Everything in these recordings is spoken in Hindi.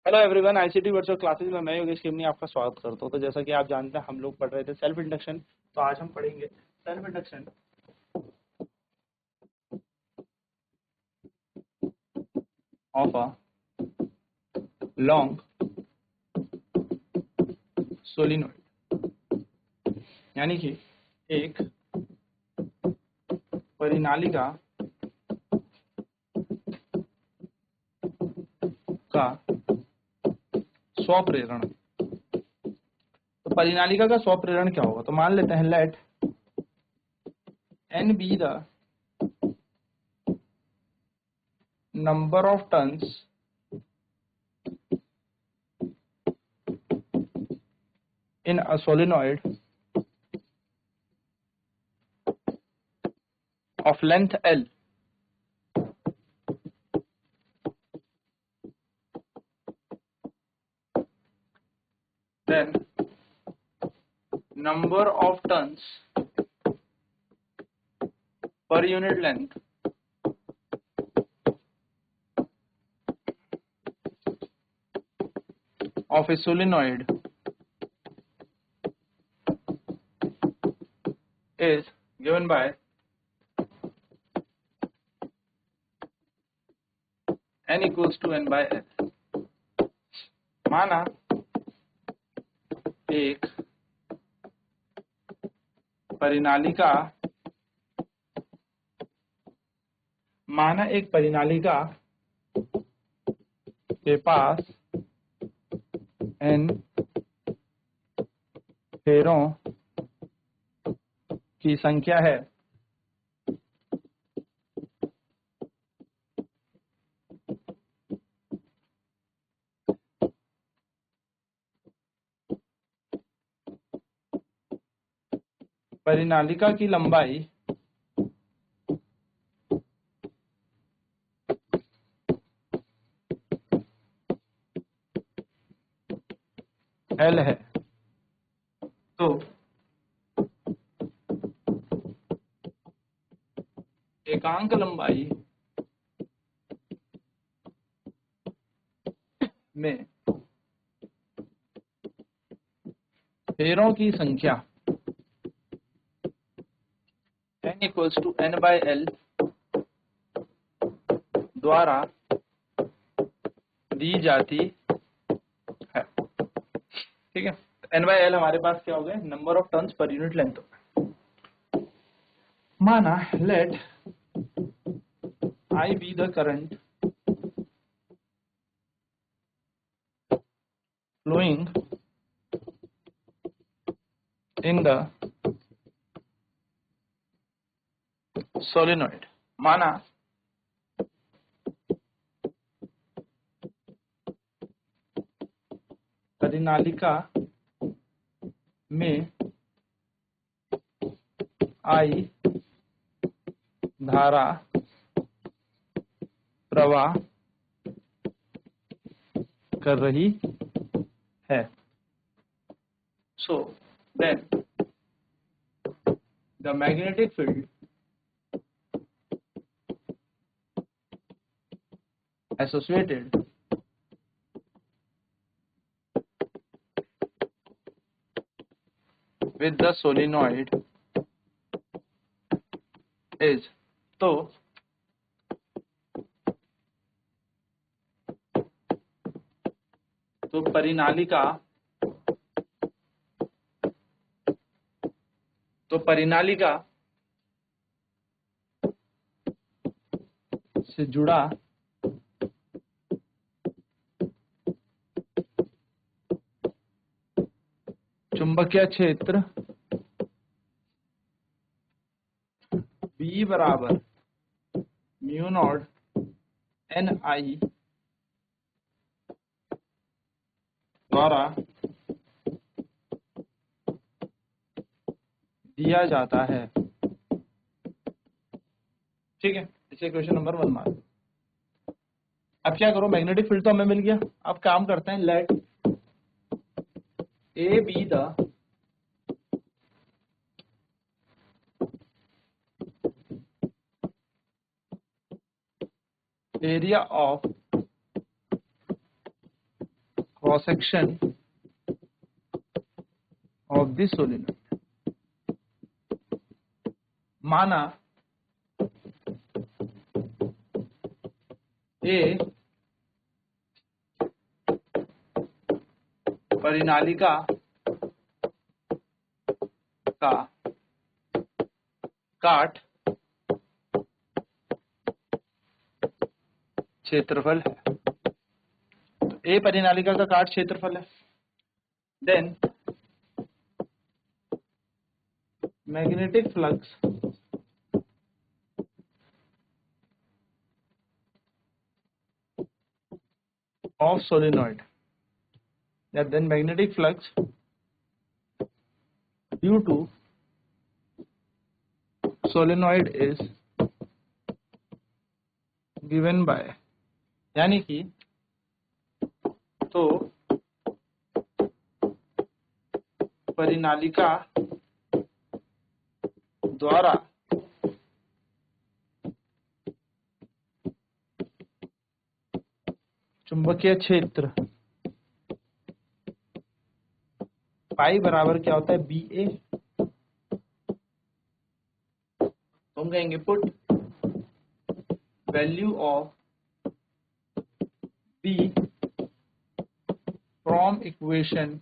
Hello everyone, ICT virtual classes में मैं योगेश किमनी आपका स्वागत करता हूं। तो जैसा कि आप जानते हैं, हम लोग पढ़ रहे थे सेल्फ इंडक्शन। तो आज हम पढ़ेंगे self induction of a long solenoid, यानी कि एक परिनालिका का स्वप्रेरण। तो परिनालिका का स्वप्रेरण क्या होगा? तो मान लेते हैं let n be the number of turns in a solenoid of length L, then number of turns per unit length of a solenoid is given by n equals to n by l। माना एक परिनालिका के पास n फेरों की संख्या है, परिनालिका की लंबाई L है। तो एकांक लंबाई में फेरों की संख्या n equals to n by l द्वारा दी जाती है। ठीक है, n बाय l हमारे पास क्या हो गए? Number of turns per unit length. माना late I be the current flowing in the solenoid। माना परिनालिका में I धारा प्रवाह कर रही है। So then the magnetic field associated with the solenoid is, तो परिनालिका से जुड़ा चुंबकीय क्षेत्र B बराबर म्यू नॉट NI द्वारा दिया जाता है। ठीक है, इसे क्वेश्चन नंबर 1 मान। अब क्या करो, मैग्नेटिक फील्ड तो हमें मिल गया। अब काम करते हैं, let A be the area of cross section of this solenoid. माना ए परिनालिका का काट क्षेत्रफल है। तो ए परिनालिका का काट क्षेत्रफल है। Then magnetic flux of solenoid, then magnetic flux due to solenoid is given by, यानी कि तो परिनालिका द्वारा चुंबकीय क्षेत्र पाई बराबर क्या होता है, बी ए। तो हम कहेंगे put value of B from equation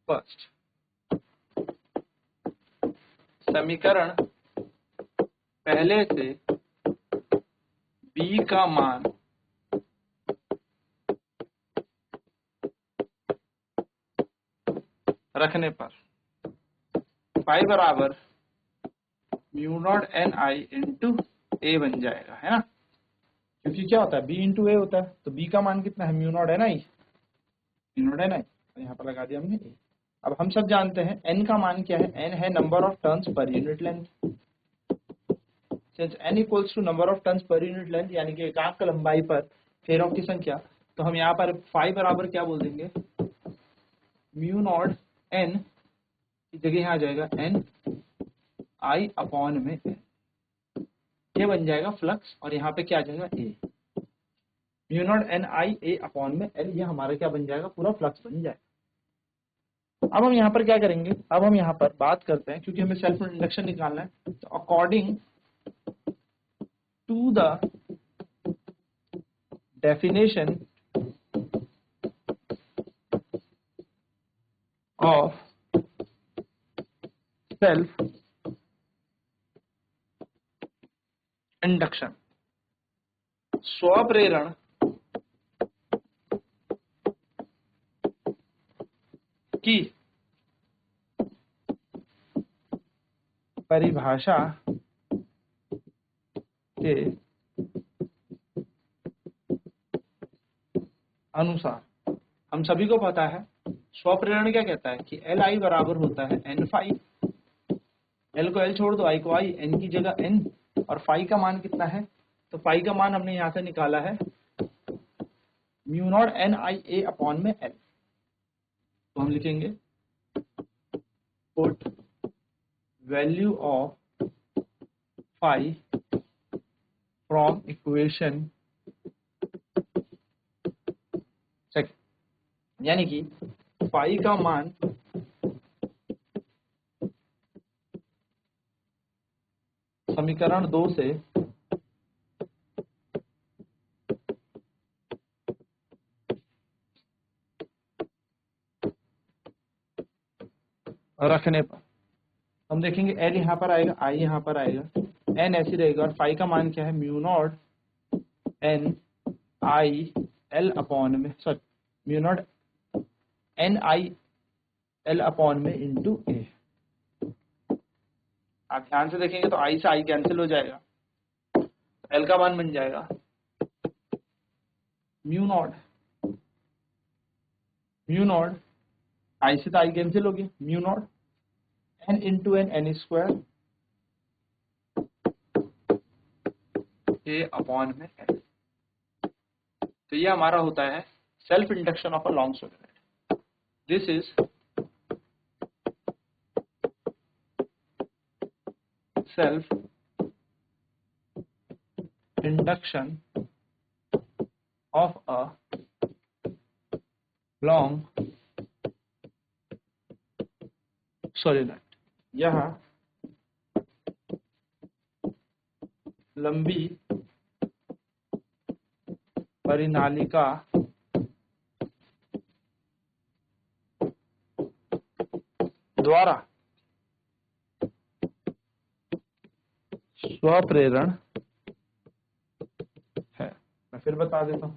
first. समीकरण पहले से बी का मान रखने पर पाई बराबर mu naught n i into a बन जाएगा, है ना। क्योंकि क्या होता है, बी इंटू ए होता है, तो बी का मान कितना है, mu naught n i, mu naught n i. तो यहाँ पर लगा दिया हमने ए। अब हम सब जानते हैं एन का मान क्या है, एन है number of turns per unit length. Since n equals to number of turns per unit length, यानी कि एकांक लंबाई पर फेरों की संख्या, तो हम यहाँ पर फाई बराबर क्या बोल देंगे, म्यू नॉट एन की जगह यहाँ आ जाएगा एन आई अपॉन में एन, ये बन जाएगा फ्लक्स, और यहाँ पे क्या आ जाएगा a, mu naught n I A upon में एल, ये हमारा क्या बन जाएगा, पूरा फ्लक्स बन जाएगा। अब हम यहाँ पर क्या करेंगे, अब हम यहाँ पर बात करते हैं, क्योंकि हमें सेल्फ इंडक्शन निकालना है, तो according to the definition of self induction, स्वप्रेरण की परिभाषा के अनुसार हम सभी को पता है स्वप्रेरण क्या कहता है कि एल आई बराबर होता है एन फाई। एल को एल छोड़ दो, आई को आई, एन की जगह एन, और फाई का मान कितना है, तो फाई का मान हमने यहां से निकाला है म्यू नॉट एन आई ए अपॉन में एल। तो हम लिखेंगे put value of phi from equation second, यानी कि फाई का मान समीकरण 2 से रखने पर हम देखेंगे एल यहाँ पर आएगा, आई यहाँ पर आएगा, एन ऐसी रहेगा, और फाई का मान क्या है, mu naught n i l upon में, sorry mu naught n i l upon में इंटू ए। आप ध्यान से देखेंगे तो आई से आई कैंसिल हो जाएगा, एल का मान बन जाएगा म्यू नॉट आई से तो आई कैंसिल हो गया, mu naught n into n, n square A upon में एल। तो ये हमारा होता है self induction of a long solenoid. This is self induction of a long solenoid, यह लंबी परिनालिका द्वारा स्वप्रेरण है। मैं फिर बता देता हूं,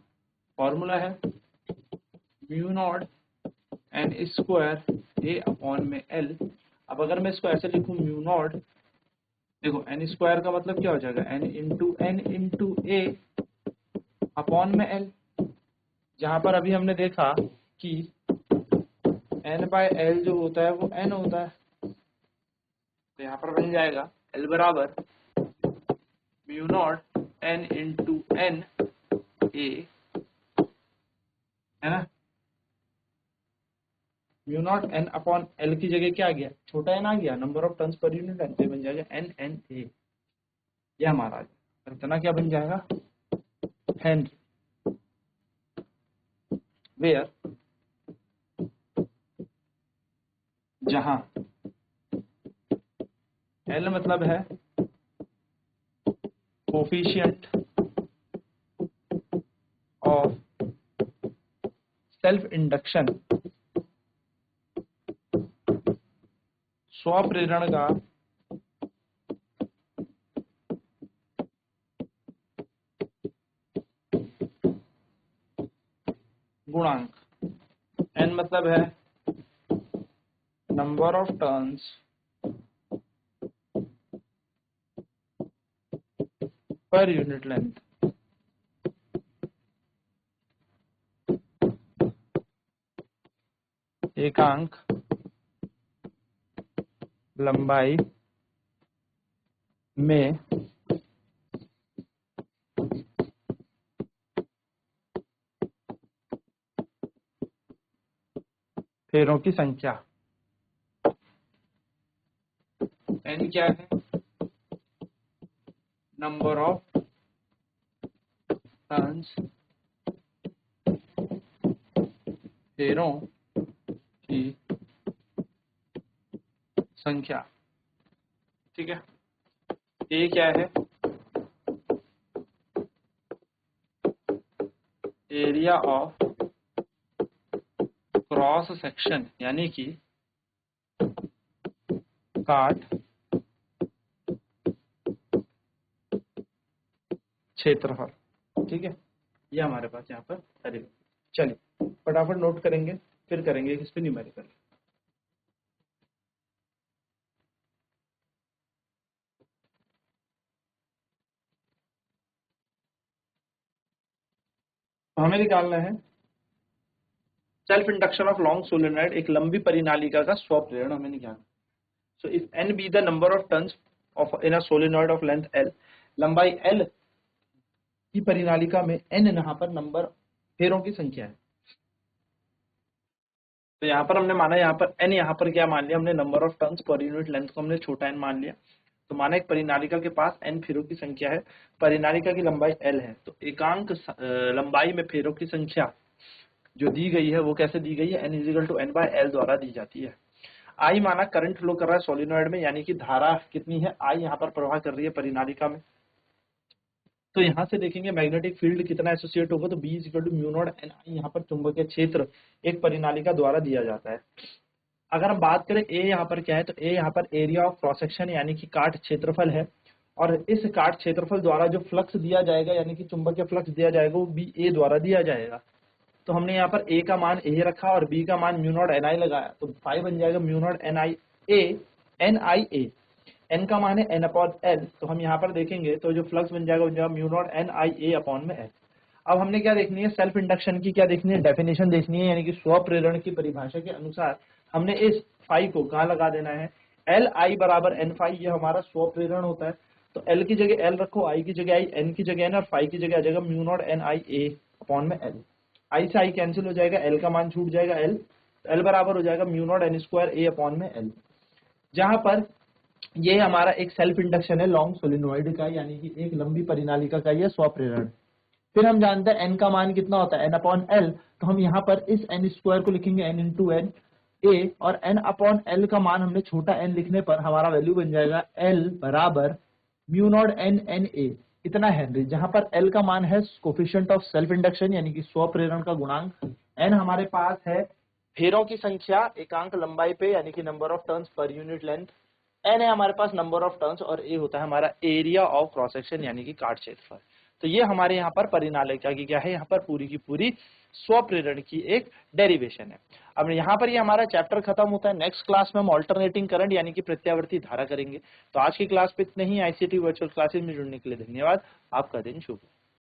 फॉर्मूला है mu naught N square A upon में एल। अब अगर मैं इसको ऐसे लिखूं म्यू नॉट, देखो एन स्क्वायर का मतलब क्या हो जाएगा, एन इंटू ए अपॉन में एल, जहां पर अभी हमने देखा कि एन बाय एल जो होता है वो एन होता है, तो यहाँ पर बन जाएगा एल बराबर mu naught n into n A, है ना। Mu naught n upon l की जगह क्या आ गया, छोटा एन आ गया, number of turns per unit length, बन जाएगा एन एन ए, यह हमारा इतना क्या बन जाएगा, हेनरी, वेयर जहां एल मतलब है कोफिशिएंट ऑफ सेल्फ इंडक्शन, स्वप्रेरण का गुणांक, एन मतलब है number of turns per unit length, एकांक लंबाई में फेरों की संख्या, एन क्या है, नंबर ऑफ टर्न्स फेरों की संख्या, ठीक है। ए क्या है, एरिया ऑफ क्रॉस सेक्शन, यानी कि काट क्षेत्रफल, ठीक है। ये हमारे पास यहाँ पर अरे, चलिए फटाफट नोट करेंगे, फिर करेंगे इस पे न्यूमेरिकल। तो हमें निकालना है self induction of long solenoid, एक लंबी परिनालिका का स्वप्रेरण हमें निकालना। So if n be the number of turns of in a solenoid of length l, लंबाई एल की परिनालिका में एन यहाँ पर नंबर फेरों की संख्या है। तो यहाँ पर हमने माना, यहाँ पर एन, यहाँ पर क्या मान लिया हमने, number of turns per unit length को हमने छोटा एन मान लिया। तो माना एक परिनालिका के पास एन फेरों की संख्या है, परिनालिका की लंबाई एल है, तो एकांक लंबाई में फेरों की संख्या जो दी गई है वो कैसे दी गई है, n equal to n by l द्वारा दी जाती है। आई माना करंट फ्लो कर रहा है सोलिनॉइड में, यानी कि धारा कितनी है, आई यहाँ पर प्रवाह कर रही है परिनालिका में। तो यहाँ से देखेंगे मैग्नेटिक फील्ड कितना एसोसिएट होगा, तो B is equal to mu naught n i, यहाँ पर चुंबकीय क्षेत्र एक परिनालिका द्वारा दिया जाता है। अगर हम बात करें ए यहाँ पर क्या है, तो ए यहाँ पर एरिया ऑफ क्रॉस सेक्शन यानी कि काट क्षेत्रफल है, और इस काट क्षेत्रफल द्वारा जो फ्लक्स दिया जाएगा यानी कि चुंबकीय फ्लक्स दिया जाएगा वो बी ए द्वारा दिया जाएगा। तो हमने यहाँ पर ए का मान ए रखा और बी का मान म्यू नॉट एन आई लगाया, तो फाई बन जाएगा mu naught n I A, n का मान है एन अपॉन एल, तो हम यहाँ पर देखेंगे तो जो फ्लक्स बन जाएगा म्यू नॉट एन आई ए अपॉन में एल। अब हमने क्या देखनी है, सेल्फ इंडक्शन की क्या देखनी है, डेफिनेशन देखनी है, यानी कि स्वप्रेरण की परिभाषा के अनुसार हमने इस फाई को कहाँ लगा देना है, एल आई बराबर एन फाई, ये हमारा स्वप्रेरण होता है। तो एल की जगह एल रखो, आई की जगह आई, एन की जगह एन, और फाई की जगह आ जाएगा म्यू नॉट एन आई ए अपॉन में एल। आई से आई कैंसिल हो जाएगा, एल का मान छूट जाएगा, एल बराबर हो जाएगा mu naught N square A upon में एल, जहां पर ये हमारा एक सेल्फ इंडक्शन है लॉन्ग सोलिनॉइड का, यानी कि एक लंबी परिनालिका का ये स्वप्रेरण। फिर हम जानते हैं एन का मान कितना होता है, एन अपॉन एल, तो हम यहाँ पर इस n स्क्वायर को लिखेंगे n इंटू एन ए, और n अपॉन एल का मान हमने छोटा n लिखने पर हमारा वैल्यू बन जाएगा L बराबर mu not n n a, इतना हेनरी, जहां पर L का मान है कोफिशिएंट ऑफ सेल्फ इंडक्शन यानी कि स्व प्रेरण का गुणांक, n हमारे पास है फेरों की संख्या एकांक लंबाई पे यानी कि number of turns per unit length, n है हमारे पास नंबर ऑफ टर्न्स, और a होता है हमारा एरिया ऑफ क्रॉस सेक्शन यानी कि काट क्षेत्रफल। तो ये हमारे यहाँ पर परिनालिका की क्या है, यहाँ पर पूरी की पूरी स्व प्रेरण की एक डेरिवेशन है। अब यहाँ पर ये हमारा चैप्टर खत्म होता है। नेक्स्ट क्लास में हम अल्टरनेटिंग करंट यानी कि प्रत्यावर्ती धारा करेंगे। तो आज की क्लास पे इतने ही। आईसीटी वर्चुअल क्लासेस में जुड़ने के लिए धन्यवाद। आपका दिन शुभ हो।